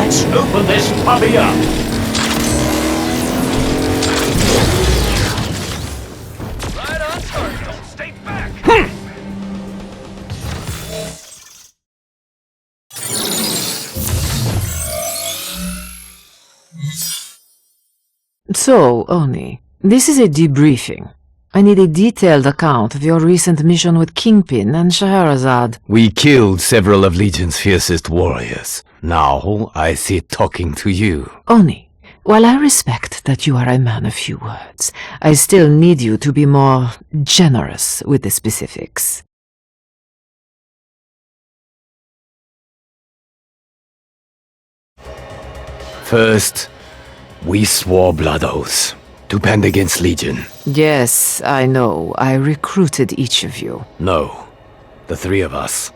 Let's open this puppy up. Right on target. Don't stay back. So, Oni, this is a debriefing. I need a detailed account of your recent mission with Kingpin and Scheherazade. We killed several of Legion's fiercest warriors. Now I sit talking to you. Oni, while I respect that you are a man of few words, I still need you to be more generous with the specifics. First, we swore blood oaths to band against Legion. Yes, I know. I recruited each of you. No, the three of us.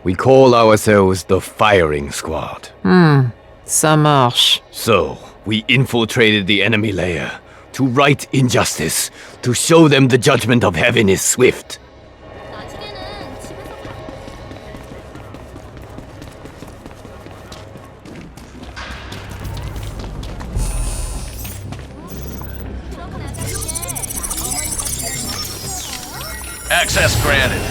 We call ourselves the Firing Squad. Ça marche. So, we infiltrated the enemy lair to right injustice, to show them the judgment of heaven is swift. Access granted.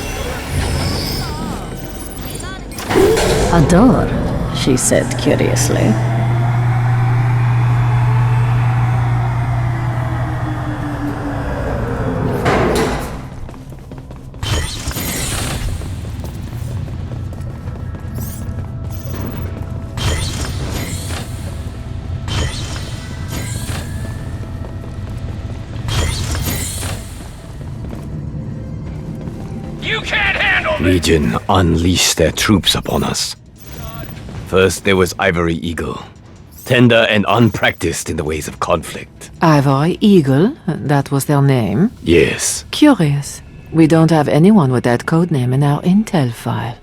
Adore, she said curiously. You can't handle me. Legion unleashed their troops upon us. First there was Ivory Eagle, tender and unpracticed in the ways of conflict. Ivory Eagle, that was their name. Yes, Curious. We don't have anyone with that codename in our intel file.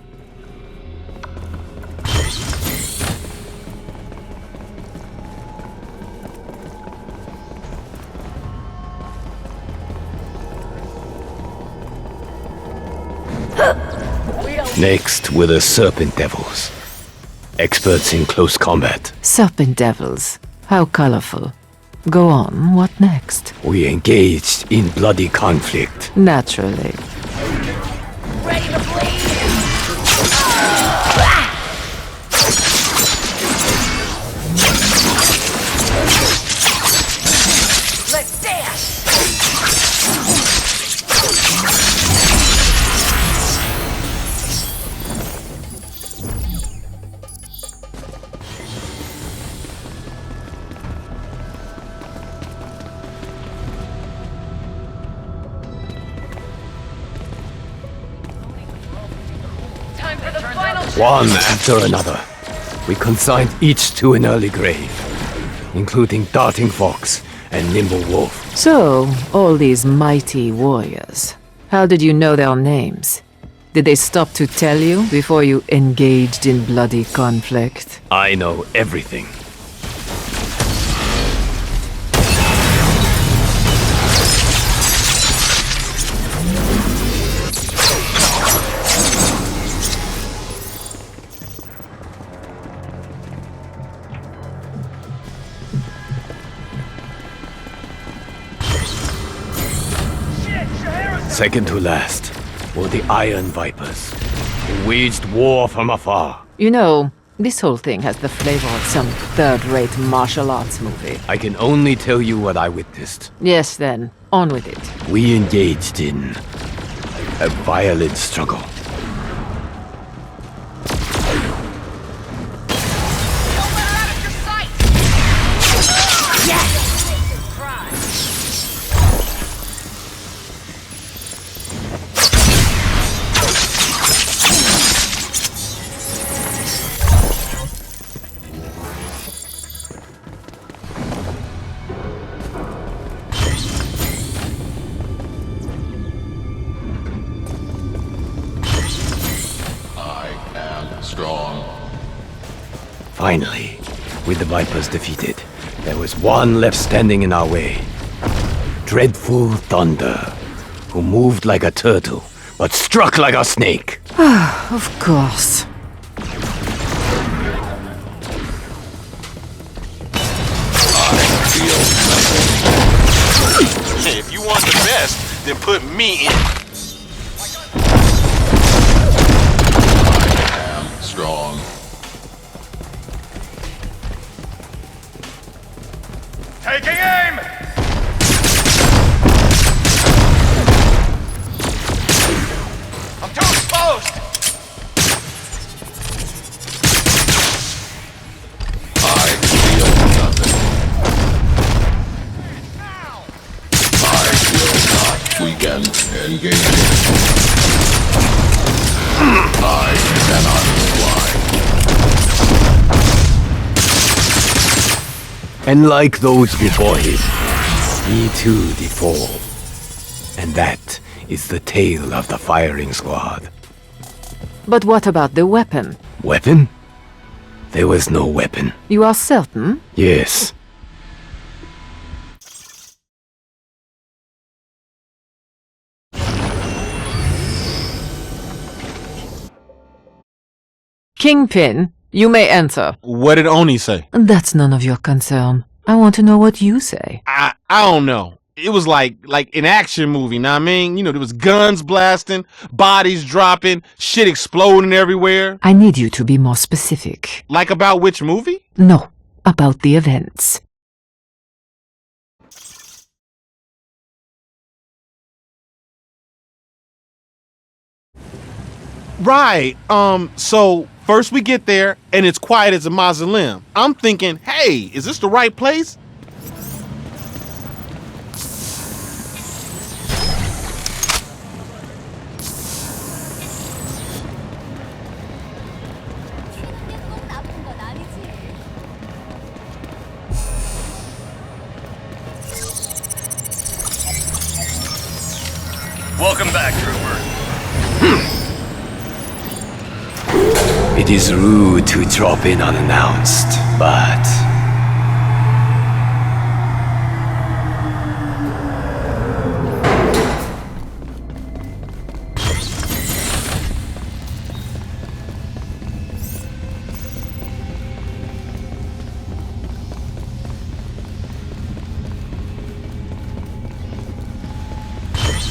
next were the Serpent Devils, experts in close combat. Serpent Devils. How colorful. Go on, what next? We engaged in bloody conflict. Naturally. Ready to bleed? Let's dance! Time for the final One after another, we consigned each to an early grave, including Darting Fox and Nimble Wolf. So, all these mighty warriors. How did you know their names? Did they stop to tell you before you engaged in bloody conflict? I know everything. Second to last were the Iron Vipers, who waged war from afar. You know, this whole thing has the flavor of some third-rate martial arts movie. I can only tell you what I witnessed. Yes, then. On with it. We engaged in a violent struggle. Don't let her out of your sight! Yes! Cry. Strong. Finally, with the Vipers defeated, there was one left standing in our way. Dreadful Thunder, who moved like a turtle, but struck like a snake. Of course. want the best, then put me in. I am strong. Taking aim! I'm too exposed! I feel nothing. I will not weaken. Engaging. I cannot fly. And like those before him, he too did fall. And that is the tale of the firing squad. But what about the weapon? Weapon? There was no weapon. You are certain? Yes. Kingpin, you may enter. What did Oni say? That's none of your concern. I want to know what you say. I don't know. It was like an action movie, know what I mean? You know, there was guns blasting, bodies dropping, shit exploding everywhere. I need you to be more specific. Like about which movie? No, about the events. Right. So first we get there and it's quiet as a mausoleum. I'm thinking, hey, is this the right place? Welcome back, trooper. It is rude to drop in unannounced, but...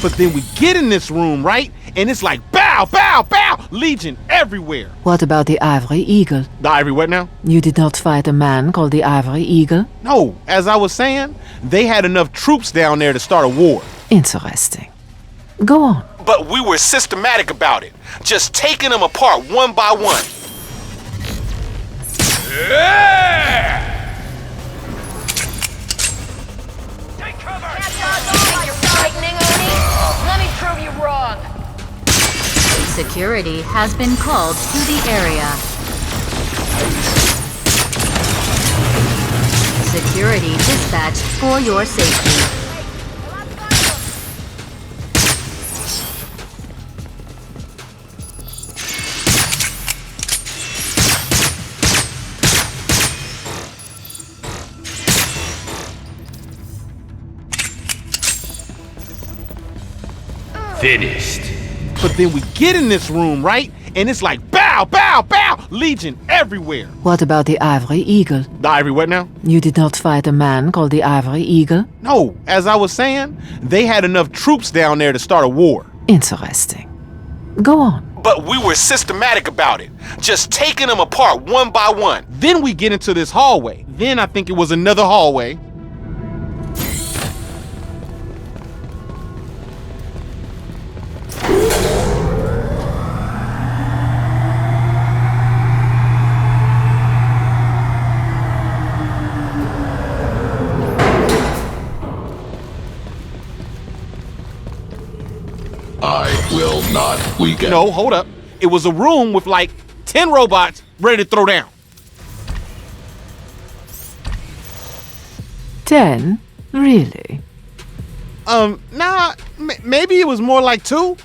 But then we get in this room, right? And it's like, bow, bow, bow, Legion everywhere. What about the Ivory Eagle? The Ivory what now? You did not fight a man called the Ivory Eagle? No, as I was saying, they had enough troops down there to start a war. Interesting. Go on. But we were systematic about it, just taking them apart one by one. Yeah! Take cover! Think you're frightening, Oni? Let me prove you wrong. Security has been called to the area. Security dispatched for your safety. Finished. But then we get in this room, right? And it's like, bow, bow, bow, Legion everywhere. What about the Ivory Eagle? The Ivory what now? You did not fight a man called the Ivory Eagle? No, as I was saying, they had enough troops down there to start a war. Interesting. Go on. But we were systematic about it, just taking them apart one by one. Then we get into this hallway. Then I think it was another hallway. I will not weaken. No, hold up. It was a room with like 10 robots ready to throw down. 10? Really? Maybe it was more like 2.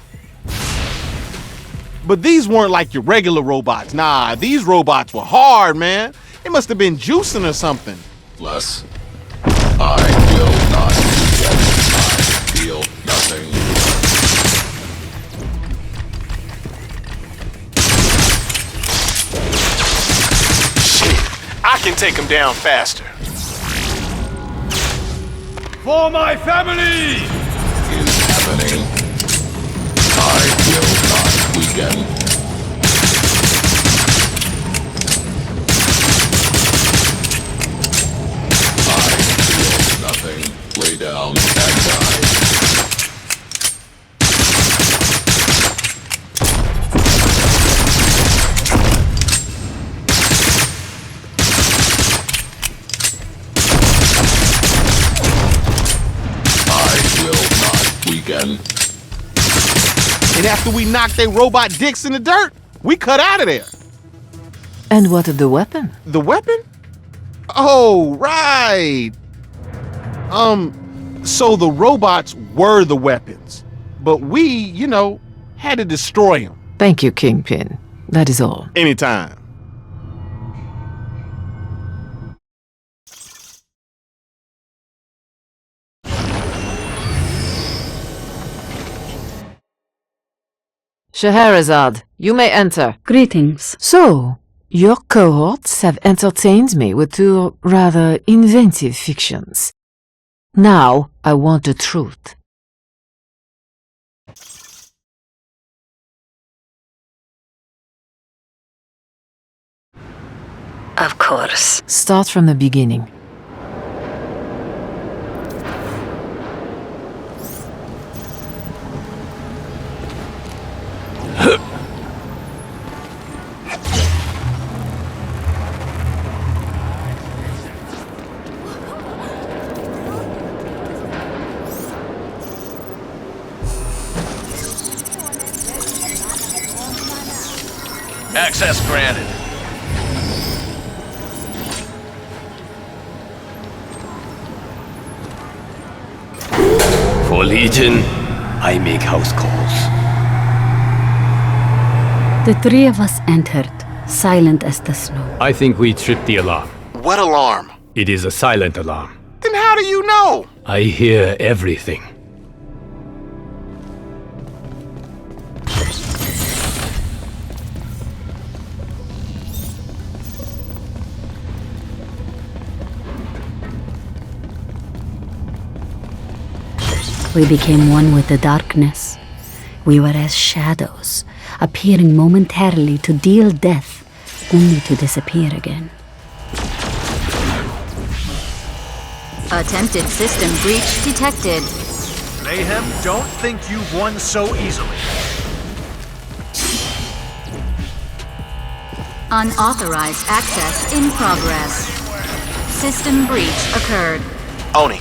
But these weren't like your regular robots. Nah, these robots were hard, man. They must have been juicing or something. Less. I will not weaken. I feel nothing. I can take them down faster. For my family! happening. I will not weaken. I feel nothing. Lay down and die. Weaken. And after we knocked their robot dicks in the dirt, we cut out of there. And what of the weapon? The weapon? Oh, right. So the robots were the weapons, but we, had to destroy them. Thank you, Kingpin. That is all. Anytime. Scheherazade, you may enter. Greetings. So, your cohorts have entertained me with two rather inventive fictions. Now, I want the truth. Of course. Start from the beginning. Access granted. For Legion, I make house calls. The three of us entered, silent as the snow. I think we tripped the alarm. What alarm? It is a silent alarm. Then how do you know? I hear everything. We became one with the darkness. We were as shadows, appearing momentarily to deal death, only to disappear again. Attempted system breach detected. Mayhem, don't think you've won so easily. Unauthorized access in progress. System breach occurred. Oni,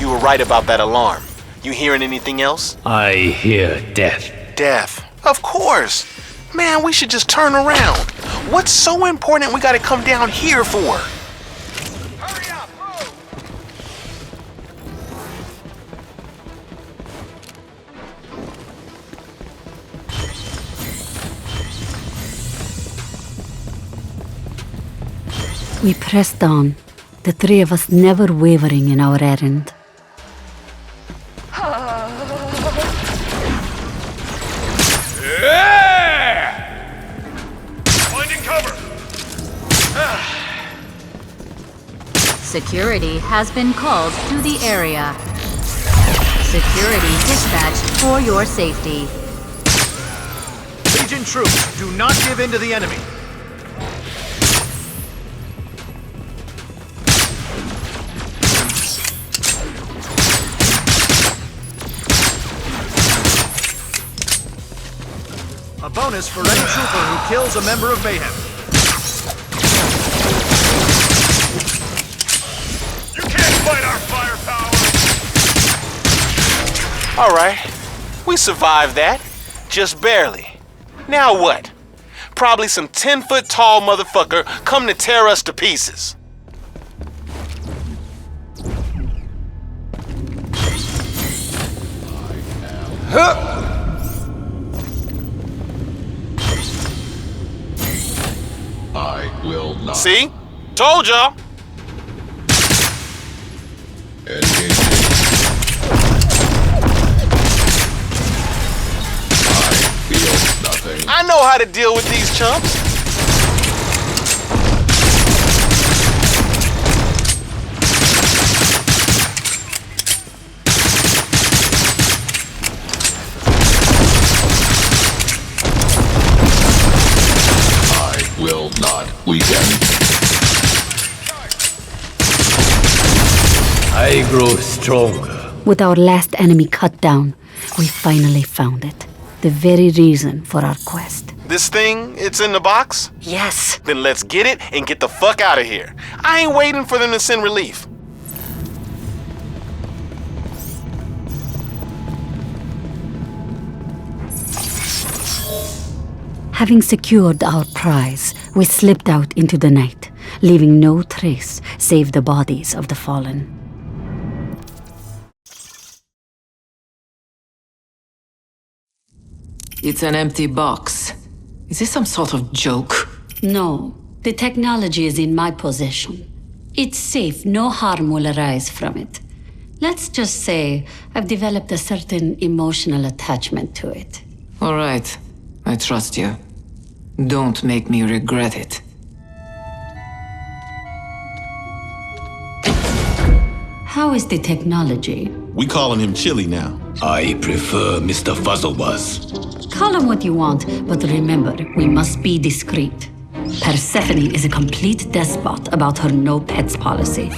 you were right about that alarm. You hearing anything else? I hear death. Death. Of course. Man, we should just turn around. What's so important we gotta come down here for? Hurry up, move! We pressed on, the three of us never wavering in our errand. Finding cover! Security has been called to the area. Security dispatched for your safety. Legion troops, do not give in to the enemy. A bonus for any trooper who kills a member of Mayhem. You can't fight our firepower! Alright, we survived that. Just barely. Now what? Probably some 10-foot tall motherfucker come to tear us to pieces. I will not. See? Told y'all. Engaging. I feel nothing. I know how to deal with these chumps. I grow stronger. With our last enemy cut down, we finally found it. The very reason for our quest. This thing, it's in the box? Yes. Then let's get it and get the fuck out of here. I ain't waiting for them to send relief. Having secured our prize, we slipped out into the night, leaving no trace save the bodies of the fallen. It's an empty box. Is this some sort of joke? No, the technology is in my possession. It's safe, no harm will arise from it. Let's just say I've developed a certain emotional attachment to it. All right, I trust you. Don't make me regret it. How is the technology? We calling him Chili now. I prefer Mr. Fuzzlebuzz. Call him what you want, but remember, we must be discreet. Persephone is a complete despot about her no pets policy.